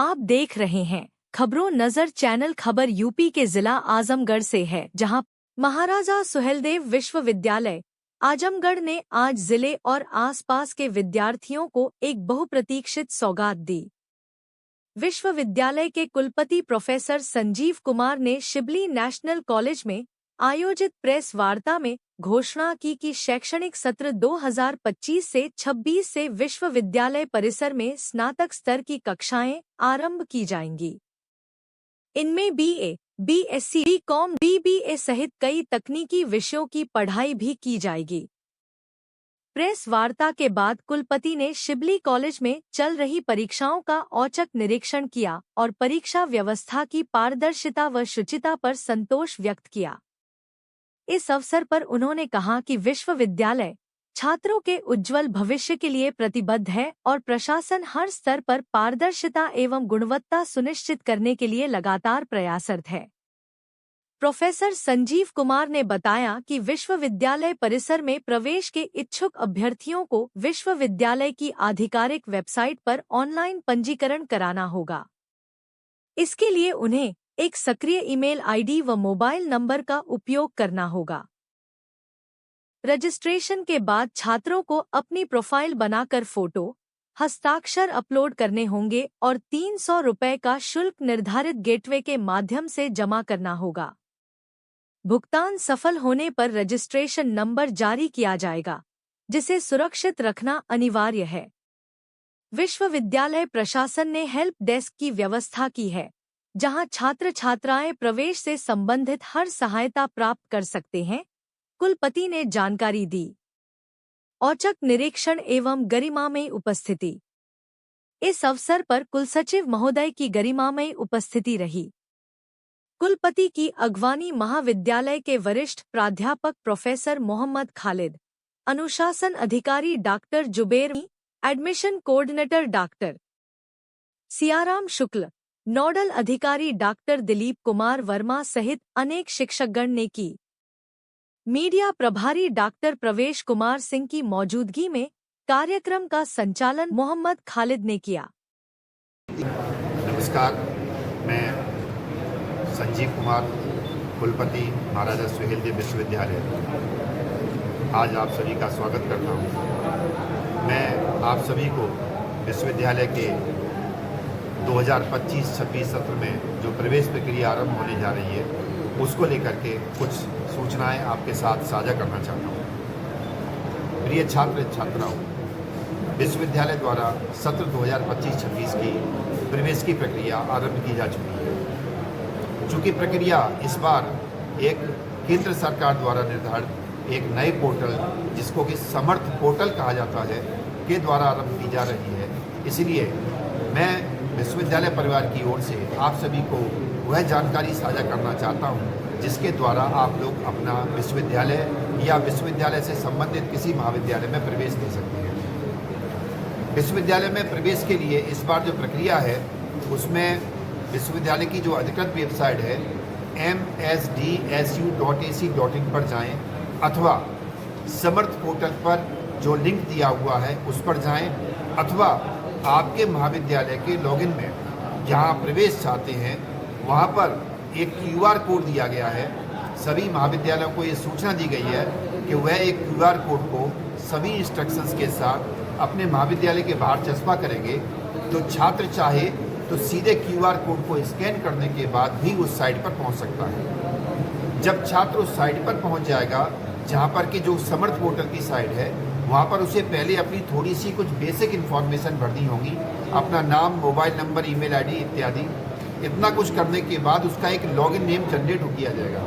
आप देख रहे हैं खबरों नजर चैनल। खबर यूपी के जिला आजमगढ़ से है, जहां महाराजा सुहेलदेव विश्वविद्यालय आजमगढ़ ने आज जिले और आसपास के विद्यार्थियों को एक बहुप्रतीक्षित सौगात दी। विश्वविद्यालय के कुलपति प्रोफेसर संजीव कुमार ने शिबली नेशनल कॉलेज में आयोजित प्रेस वार्ता में घोषणा की कि शैक्षणिक सत्र 2025 से 26 से विश्वविद्यालय परिसर में स्नातक स्तर की कक्षाएं आरंभ की जाएंगी। इनमें बीए, बीएससी, बीकॉम, बीबीए सहित कई तकनीकी विषयों की पढ़ाई भी की जाएगी। प्रेस वार्ता के बाद कुलपति ने शिबली कॉलेज में चल रही परीक्षाओं का औचक निरीक्षण किया और परीक्षा व्यवस्था की पारदर्शिता व शुचिता पर संतोष व्यक्त किया। इस अवसर पर उन्होंने कहा कि विश्वविद्यालय छात्रों के उज्जवल भविष्य के लिए प्रतिबद्ध है और प्रशासन हर स्तर पर पारदर्शिता एवं गुणवत्ता सुनिश्चित करने के लिए लगातार प्रयासरत है। प्रोफेसर संजीव कुमार ने बताया कि विश्वविद्यालय परिसर में प्रवेश के इच्छुक अभ्यर्थियों को विश्वविद्यालय की आधिकारिक वेबसाइट पर ऑनलाइन पंजीकरण कराना होगा। इसके लिए उन्हें एक सक्रिय ईमेल आईडी व मोबाइल नंबर का उपयोग करना होगा। रजिस्ट्रेशन के बाद छात्रों को अपनी प्रोफाइल बनाकर फोटो, हस्ताक्षर अपलोड करने होंगे और 300 रुपये का शुल्क निर्धारित गेटवे के माध्यम से जमा करना होगा। भुगतान सफल होने पर रजिस्ट्रेशन नंबर जारी किया जाएगा, जिसे सुरक्षित रखना अनिवार्य है। विश्वविद्यालय प्रशासन ने हेल्प डेस्क की व्यवस्था की है, जहां छात्र छात्राएं प्रवेश से संबंधित हर सहायता प्राप्त कर सकते हैं, कुलपति ने जानकारी दी। औचक निरीक्षण एवं गरिमामयी उपस्थिति। इस अवसर पर कुलसचिव महोदय की गरिमामयी उपस्थिति रही। कुलपति की अगवानी महाविद्यालय के वरिष्ठ प्राध्यापक प्रोफेसर मोहम्मद खालिद, अनुशासन अधिकारी doctor Zuber, admission coordinator doctor Siyaram Shukla, nodal अधिकारी डॉक्टर दिलीप कुमार वर्मा सहित अनेक शिक्षकगण ने की। मीडिया प्रभारी डॉक्टर प्रवेश कुमार सिंह की मौजूदगी में कार्यक्रम का संचालन मोहम्मद खालिद ने किया। नमस्कार, मैं संजीव कुमार, कुलपति महाराजा सुहेलदेव विश्वविद्यालय, आज आप सभी का स्वागत करता हूं। मैं आप सभी को विश्वविद्यालय के 2025-26 सत्र में जो प्रवेश प्रक्रिया आरंभ होने जा रही है, उसको लेकर के कुछ सूचनाएं आपके साथ साझा करना चाहता हूं। प्रिय छात्र छात्राओं, विश्वविद्यालय द्वारा सत्र 2025-26 की प्रवेश की प्रक्रिया आरंभ की जा चुकी है। चूँकि प्रक्रिया इस बार एक केंद्र सरकार द्वारा निर्धारित एक नए पोर्टल, जिसको कि समर्थ पोर्टल कहा जाता है, के द्वारा आरंभ की जा रही है, इसलिए मैं विश्वविद्यालय परिवार की ओर से आप सभी को वह जानकारी साझा करना चाहता हूं, जिसके द्वारा आप लोग अपना विश्वविद्यालय या विश्वविद्यालय से संबंधित किसी महाविद्यालय में प्रवेश ले सकते हैं। विश्वविद्यालय में प्रवेश के लिए इस बार जो प्रक्रिया है, उसमें विश्वविद्यालय की जो अधिकृत वेबसाइट है msdsu.ac.in पर जाएं, अथवा समर्थ पोर्टल पर जो लिंक दिया हुआ है उस पर जाएं, अथवा आपके महाविद्यालय के लॉगिन में जहां प्रवेश चाहते हैं वहां पर एक QR कोड दिया गया है। सभी महाविद्यालयों को ये सूचना दी गई है कि वह एक QR कोड को सभी इंस्ट्रक्शंस के साथ अपने महाविद्यालय के बाहर चस्पा करेंगे, तो छात्र चाहे तो सीधे QR कोड को स्कैन करने के बाद भी उस साइट पर पहुंच सकता है। जब छात्र उस साइट पर पहुंच जाएगा, जहां पर कि जो समर्थ पोर्टल की साइट है, वहां पर उसे पहले अपनी थोड़ी सी कुछ बेसिक इन्फॉर्मेशन भरनी होगी, अपना नाम, मोबाइल नंबर, ईमेल आईडी इत्यादि। इतना कुछ करने के बाद उसका एक लॉगिन नेम जनरेट किया जाएगा,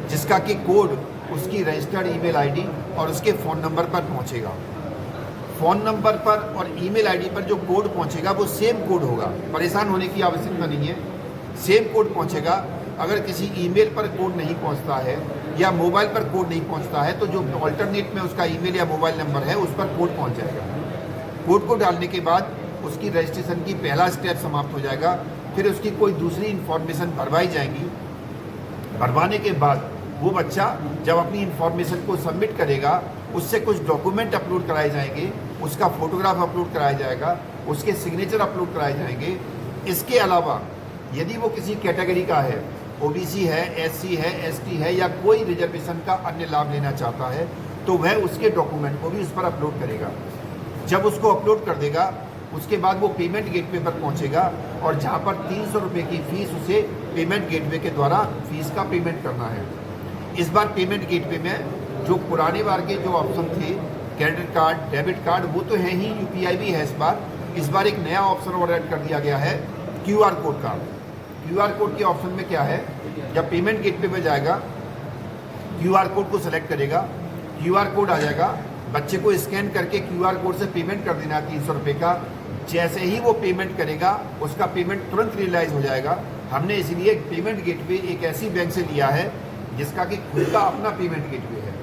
जिसका कि कोड उसकी रजिस्टर्ड ईमेल आईडी और उसके फ़ोन नंबर पर पहुंचेगा। फ़ोन नंबर पर और ईमेल आईडी पर जो कोड पहुंचेगा वो सेम कोड होगा, परेशान होने की आवश्यकता नहीं है। सेम कोड पहुंचेगा। अगर किसी ईमेल पर कोड नहीं पहुंचता है या मोबाइल पर कोड नहीं पहुंचता है, तो जो ऑल्टरनेट में उसका ईमेल या मोबाइल नंबर है उस पर कोड पहुंच जाएगा। कोड को डालने के बाद उसकी रजिस्ट्रेशन की पहला स्टेप समाप्त हो जाएगा। फिर उसकी कोई दूसरी इन्फॉर्मेशन भरवाई जाएंगी। भरवाने के बाद वो बच्चा जब अपनी इन्फॉर्मेशन को सबमिट करेगा, उससे कुछ डॉक्यूमेंट अपलोड कराए जाएंगे, उसका फोटोग्राफ अपलोड कराया जाएगा, उसके सिग्नेचर अपलोड कराए जाएंगे। इसके अलावा यदि वो किसी कैटेगरी का है, ओबीसी है, एससी है, एसटी है या कोई रिजर्वेशन का अन्य लाभ लेना चाहता है, तो वह उसके डॉक्यूमेंट को भी उस पर अपलोड करेगा। जब उसको अपलोड कर देगा उसके बाद वो पेमेंट गेटवे पर पहुंचेगा और जहां पर 300 रुपये की फीस उसे पेमेंट गेटवे के द्वारा फीस का पेमेंट करना है। इस बार पेमेंट गेटवे में जो पुराने बार के जो ऑप्शन थे, क्रेडिट कार्ड, डेबिट कार्ड, वो तो है ही, यूपीआई भी है इस बार एक नया ऑप्शन और ऐड कर दिया गया है, क्यूआर कोड का। क्यूआर कोड के ऑप्शन में क्या है, जब पेमेंट गेटवे पे जाएगा क्यूआर कोड को सिलेक्ट करेगा, क्यूआर कोड आ जाएगा, बच्चे को स्कैन करके क्यूआर कोड से पेमेंट कर देना 300 रुपये का। जैसे ही वो पेमेंट करेगा उसका पेमेंट तुरंत रियलाइज हो जाएगा। हमने इसलिए पेमेंट गेटवे एक ऐसी बैंक से लिया है जिसका कि खुद का अपना पेमेंट गेटवे है।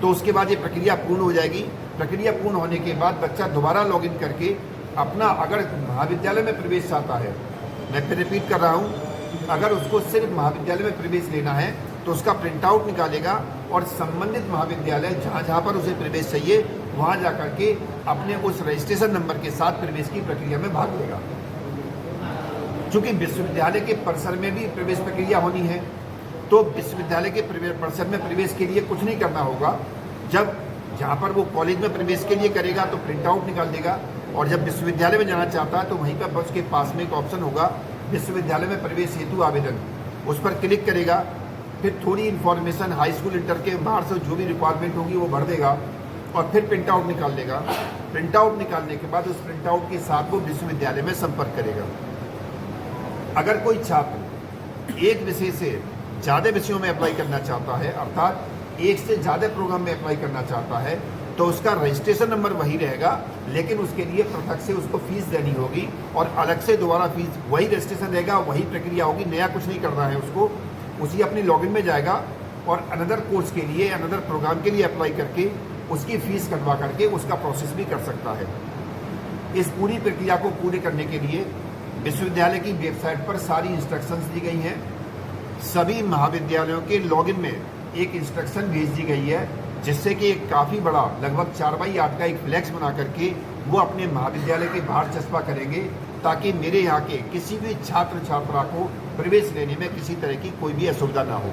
तो उसके बाद ये प्रक्रिया पूर्ण हो जाएगी। प्रक्रिया पूर्ण होने के बाद बच्चा दोबारा लॉगिन करके अपना, अगर महाविद्यालय में प्रवेश चाहता है, मैं फिर रिपीट कर रहा हूँ, अगर उसको सिर्फ महाविद्यालय में प्रवेश लेना है तो उसका प्रिंट आउट निकालेगा और संबंधित महाविद्यालय जहाँ पर उसे प्रवेश चाहिए वहाँ जा करके अपने उस रजिस्ट्रेशन नंबर के साथ प्रवेश की प्रक्रिया में भाग लेगा। चूँकि विश्वविद्यालय के परिसर में भी प्रवेश प्रक्रिया होनी है, तो विश्वविद्यालय के परिसर में प्रवेश के लिए कुछ नहीं करना होगा। जब जहाँ पर वो कॉलेज में प्रवेश के लिए करेगा तो प्रिंट आउट निकाल देगा, और जब विश्वविद्यालय में जाना चाहता है तो वहीं पर उसके पास में एक ऑप्शन होगा विश्वविद्यालय में प्रवेश हेतु आवेदन, उस पर क्लिक करेगा। फिर थोड़ी इन्फॉर्मेशन हाई स्कूल इंटर के बाहर से जो भी रिक्वायरमेंट होगी वो भर देगा और फिर प्रिंट आउट निकाल लेगा। प्रिंट आउट निकालने के बाद उस प्रिंट आउट के साथ वो विश्वविद्यालय में संपर्क करेगा। अगर कोई छात्र एक विषय से ज़्यादा विषयों में अप्लाई करना चाहता है, अर्थात एक से ज़्यादा प्रोग्राम में अप्लाई करना चाहता है, तो उसका रजिस्ट्रेशन नंबर वही रहेगा, लेकिन उसके लिए पृथक से उसको फीस देनी होगी और अलग से दोबारा फीस, वही रजिस्ट्रेशन रहेगा, वही प्रक्रिया होगी, नया कुछ नहीं करना है उसको। उसी अपनी लॉगिन में जाएगा और अनदर कोर्स के लिए, अनदर प्रोग्राम के लिए अप्लाई करके उसकी फ़ीस कटवा करके उसका प्रोसेस भी कर सकता है। इस पूरी प्रक्रिया को पूरे करने के लिए विश्वविद्यालय की वेबसाइट पर सारी इंस्ट्रक्शंस दी गई हैं। सभी महाविद्यालयों के लॉगिन में एक इंस्ट्रक्शन भेज दी गई है, जिससे कि एक काफ़ी बड़ा, लगभग 4x8 का एक फ्लैक्स बना करके वो अपने महाविद्यालय के बाहर चस्पा करेंगे, ताकि मेरे यहाँ के किसी भी छात्र छात्रा को प्रवेश लेने में किसी तरह की कोई भी असुविधा ना हो।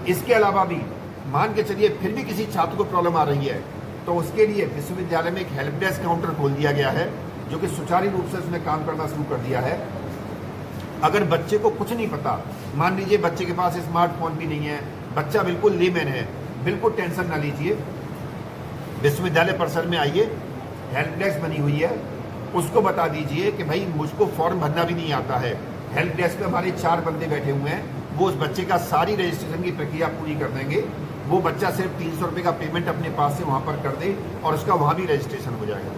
इसके अलावा भी मान के चलिए फिर भी किसी छात्र को प्रॉब्लम आ रही है, तो उसके लिए विश्वविद्यालय में एक हेल्प डेस्क काउंटर खोल दिया गया है, जो कि सुचारू रूप से उसने काम करना शुरू कर दिया है। अगर बच्चे को कुछ नहीं पता, मान लीजिए बच्चे के पास स्मार्टफोन भी नहीं है, बच्चा बिल्कुल लेमैन है, बिल्कुल टेंशन ना लीजिए, विश्वविद्यालय परिसर में आइए, हेल्प डेस्क बनी हुई है, उसको बता दीजिए कि भाई मुझको फॉर्म भरना भी नहीं आता है। हेल्प डेस्क पे हमारे 4 बंदे बैठे हुए हैं, वो उस बच्चे का सारी रजिस्ट्रेशन की प्रक्रिया पूरी कर देंगे। वो बच्चा सिर्फ 300 रुपये का पेमेंट अपने पास से वहाँ पर कर दे और उसका वहाँ भी रजिस्ट्रेशन हो जाएगा।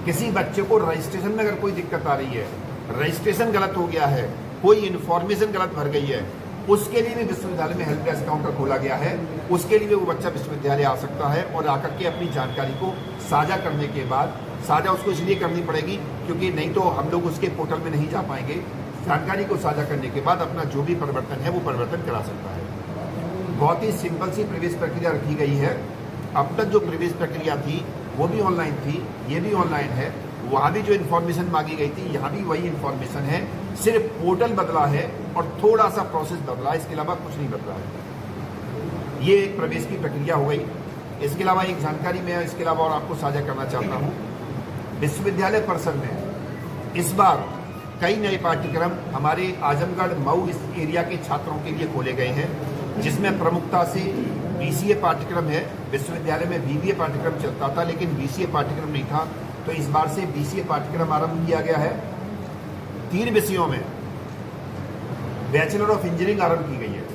किसी बच्चे को रजिस्ट्रेशन में अगर कोई दिक्कत आ रही है, रजिस्ट्रेशन गलत हो गया है, कोई इन्फॉर्मेशन गलत भर गई है, उसके लिए भी विश्वविद्यालय में हेल्प डेस्क काउंटर खोला गया है। उसके लिए वो बच्चा विश्वविद्यालय आ सकता है और आकर के अपनी जानकारी को साझा करने के बाद, साझा उसको इसलिए करनी पड़ेगी क्योंकि नहीं तो हम लोग उसके पोर्टल में नहीं जा पाएंगे। जानकारी को साझा करने के बाद अपना जो भी परिवर्तन है वो परिवर्तन करा सकता है। बहुत ही सिंपल सी प्रवेश प्रक्रिया रखी गई है। अब तक जो प्रवेश प्रक्रिया थी वो भी ऑनलाइन थी, ये भी ऑनलाइन है। वहाँ भी जो इन्फॉर्मेशन मांगी गई थी, यहाँ भी वही इन्फॉर्मेशन है, सिर्फ पोर्टल बदला है और थोड़ा सा प्रोसेस बदला है, इसके अलावा कुछ नहीं बदला है। ये एक प्रवेश की प्रक्रिया हो गई। इसके अलावा एक जानकारी मैं इसके अलावा और आपको साझा करना चाहता हूँ। विश्वविद्यालय परिसर में इस बार कई नए पाठ्यक्रम हमारे आजमगढ़ मऊ इस एरिया के छात्रों के लिए खोले गए हैं, जिसमें प्रमुखता से BCA पाठ्यक्रम है। विश्वविद्यालय में BBA पाठ्यक्रम चलता था, लेकिन BCA पाठ्यक्रम नहीं था, तो इस बार से BCA पाठ्यक्रम आरंभ किया गया है। 3 विषयों में बैचलर ऑफ इंजीनियरिंग आरंभ की गई है।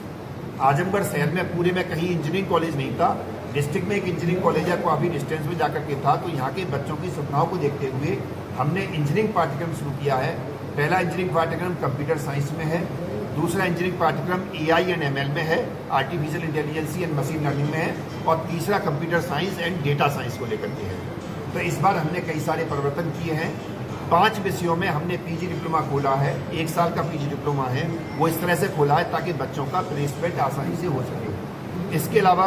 आजमगढ़ शहर में पूरे में कहीं इंजीनियरिंग कॉलेज नहीं था। डिस्ट्रिक्ट में एक इंजीनियरिंग कॉलेज है, काफ़ी डिस्टेंस में जाकर के था, तो यहाँ के बच्चों की सुविधाओं को देखते हुए हमने इंजीनियरिंग पाठ्यक्रम शुरू किया है। पहला इंजीनियरिंग पाठ्यक्रम कंप्यूटर साइंस में है, दूसरा इंजीनियरिंग पाठ्यक्रम AI एंड ML में है, artificial intelligence and machine learning में है, और तीसरा computer science and data science को लेकर के है। तो इस बार हमने कई सारे परिवर्तन किए हैं। 5 विषयों में हमने PG डिप्लोमा खोला है। 1 साल का PG डिप्लोमा है, वो इस तरह से खोला है ताकि बच्चों का प्लेसमेंट आसानी से हो सके। इसके अलावा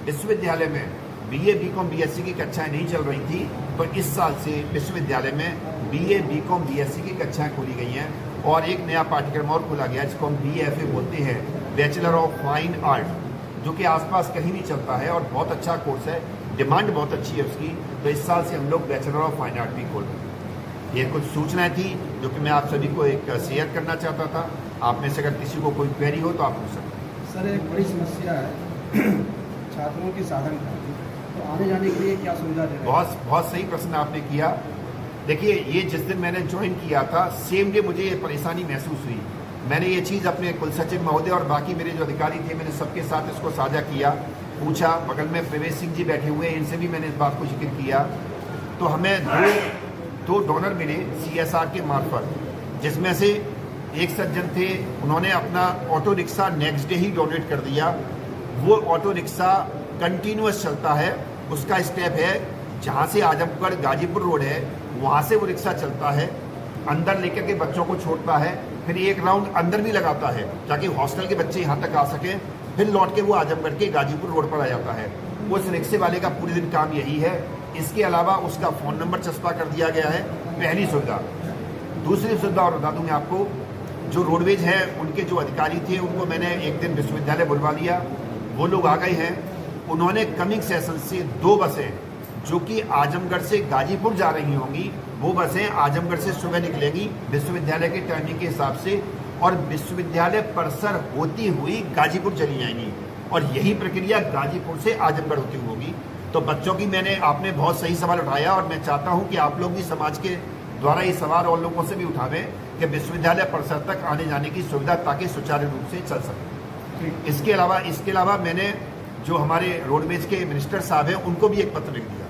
विश्वविद्यालय में बीए बीकॉम बीएससी की कक्षाएं नहीं चल रही थी, तो इस साल से विश्वविद्यालय में बीए बीकॉम बीएससी की कक्षाएं खोली गई हैं और एक नया पाठ्यक्रम और खोला गया जिसको हम बीएफए बोलते हैं, बैचलर ऑफ फाइन आर्ट, जो कि आसपास कहीं नहीं चलता है और बहुत अच्छा कोर्स है, डिमांड बहुत अच्छी है उसकी। तो इस साल से हम लोग बैचलर ऑफ फाइन आर्ट भी खोल रहे हैं। ये कुछ सूचनाएं थी जो कि मैं आप सभी को एक शेयर करना चाहता था। आप में से अगर किसी को कोई क्वेरी हो तो आप पूछ सकते हैं। सर, एक बड़ी समस्या है छात्रों की साधन का, तो आने जाने के लिए क्या सुविधा दे रहे हैं? बहुत सही प्रश्न आपने किया। देखिए, ये जिस दिन मैंने ज्वाइन किया था सेम डे मुझे ये परेशानी महसूस हुई। मैंने ये चीज़ अपने कुलसचिव महोदय और बाकी मेरे जो अधिकारी थे, मैंने सबके साथ इसको साझा किया, पूछा। बगल में प्रवेश सिंह जी बैठे हुए हैं, इनसे भी मैंने इस बात को जिक्र किया। तो हमें दो डोनर मिले CSR के मार्फत, जिसमें से एक सज्जन थे, उन्होंने अपना ऑटो रिक्शा नेक्स्ट डे ही डोनेट कर दिया। वो ऑटो रिक्शा कंटिन्यूअस चलता है, उसका स्टेप है जहाँ से आजमगढ़ गाजीपुर रोड है वहाँ से वो रिक्शा चलता है, अंदर लेकर के बच्चों को छोड़ता है, फिर एक राउंड अंदर भी लगाता है ताकि हॉस्टल के बच्चे यहाँ तक आ सकें, फिर लौट के वो आजमगढ़ के गाजीपुर रोड पर आ जाता है। उस रिक्शे वाले का पूरे दिन काम यही है। इसके अलावा उसका फ़ोन नंबर चस्पा कर दिया गया है, पहली सुविधा। दूसरी सुविधा और बता दूँ मैं आपको, जो रोडवेज है उनके जो अधिकारी थे उनको मैंने एक दिन विश्वविद्यालय बुलवा लिया, वो लोग आ गए हैं। उन्होंने कमिंग सेशन से 2 बसें जो कि आजमगढ़ से गाजीपुर जा रही होंगी, वो बसें आजमगढ़ से सुबह निकलेंगी विश्वविद्यालय के टाइमिंग के हिसाब से और विश्वविद्यालय परिसर होती हुई गाजीपुर चली जाएंगी और यही प्रक्रिया गाजीपुर से आजमगढ़ होती हुई होगी। तो बच्चों की आपने बहुत सही सवाल उठाया और मैं चाहता हूँ कि आप लोग भी समाज के द्वारा ये सवाल और लोगों से भी उठावें कि विश्वविद्यालय परिसर तक आने जाने की सुविधा ताकि सुचारू रूप से चल सके। इसके अलावा मैंने जो हमारे रोडवेज के मिनिस्टर साहब हैं उनको भी एक पत्र लिख दिया।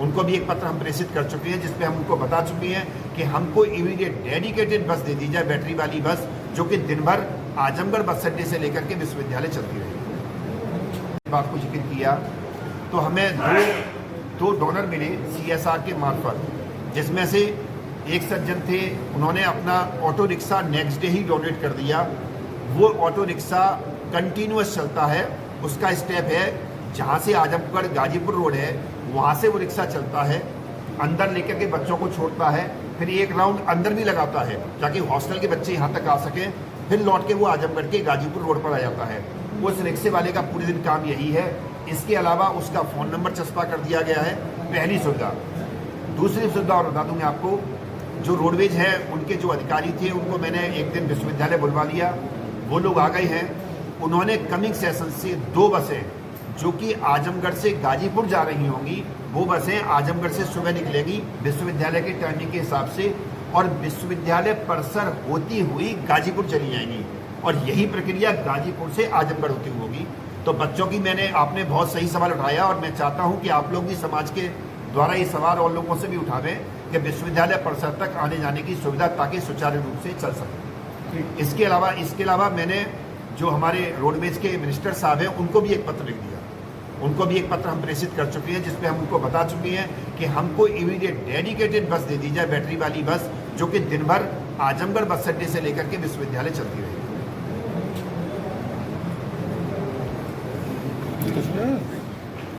उनको भी एक पत्र हम प्रेषित कर चुके हैं जिसपे हम उनको बता चुके हैं कि हमको इमीडिएट डेडिकेटेड बस दे दी जाए, बैटरी वाली बस, जो कि दिन भर आजमगढ़ बस अड्डे से लेकर के विश्वविद्यालय चलती रहेगी। बात को जिक्र किया तो हमें दो डोनर मिले CSR के मार्फत, जिसमें से एक सज्जन थे, उन्होंने अपना ऑटो रिक्शा नेक्स्ट डे ही डोनेट कर दिया। वो ऑटो रिक्शा कंटिन्यूअस चलता है, उसका स्टेप है जहाँ से आजमगढ़ गाजीपुर रोड है वहाँ से वो रिक्शा चलता है, अंदर लेकर के बच्चों को छोड़ता है, फिर एक राउंड अंदर भी लगाता है ताकि हॉस्टल के बच्चे यहाँ तक आ सकें, फिर लौट के वो आजमगढ़ के गाजीपुर रोड पर आ जाता है। उस रिक्शे वाले का पूरे दिन काम यही है। इसके अलावा उसका फ़ोन नंबर चस्पा कर दिया गया है, पहली सुविधा। दूसरी सुविधा और बता दूँ मैं आपको, जो रोडवेज है उनके जो अधिकारी थे उनको मैंने एक दिन विश्वविद्यालय बुलवा लिया, वो लोग आ गए हैं। उन्होंने कमिंग सेशन से 2 बसें जो कि आजमगढ़ से गाजीपुर जा रही होंगी, वो बसें आजमगढ़ से सुबह निकलेगी विश्वविद्यालय के टाइमिंग के हिसाब से और विश्वविद्यालय परिसर होती हुई गाजीपुर चली जाएंगी और यही प्रक्रिया गाजीपुर से आजमगढ़ होती हुई होगी। तो बच्चों की आपने बहुत सही सवाल उठाया और मैं चाहता हूँ कि आप लोग भी समाज के द्वारा ये सवाल और लोगों से भी उठावें कि विश्वविद्यालय परिसर तक आने जाने की सुविधा ताकि सुचारू रूप से चल सके। इसके अलावा मैंने जो हमारे रोडवेज के मिनिस्टर साहब हैं उनको भी एक पत्र लिख दिया। उनको भी एक पत्र हम प्रेषित कर चुके हैं जिसपे हम उनको बता चुके हैं कि हमको इमीडिएट डेडिकेटेड बस दे दी जाए, बैटरी वाली बस, जो कि दिन भर आजमगढ़ बस अड्डे से लेकर के विश्वविद्यालय चलती रहेगी।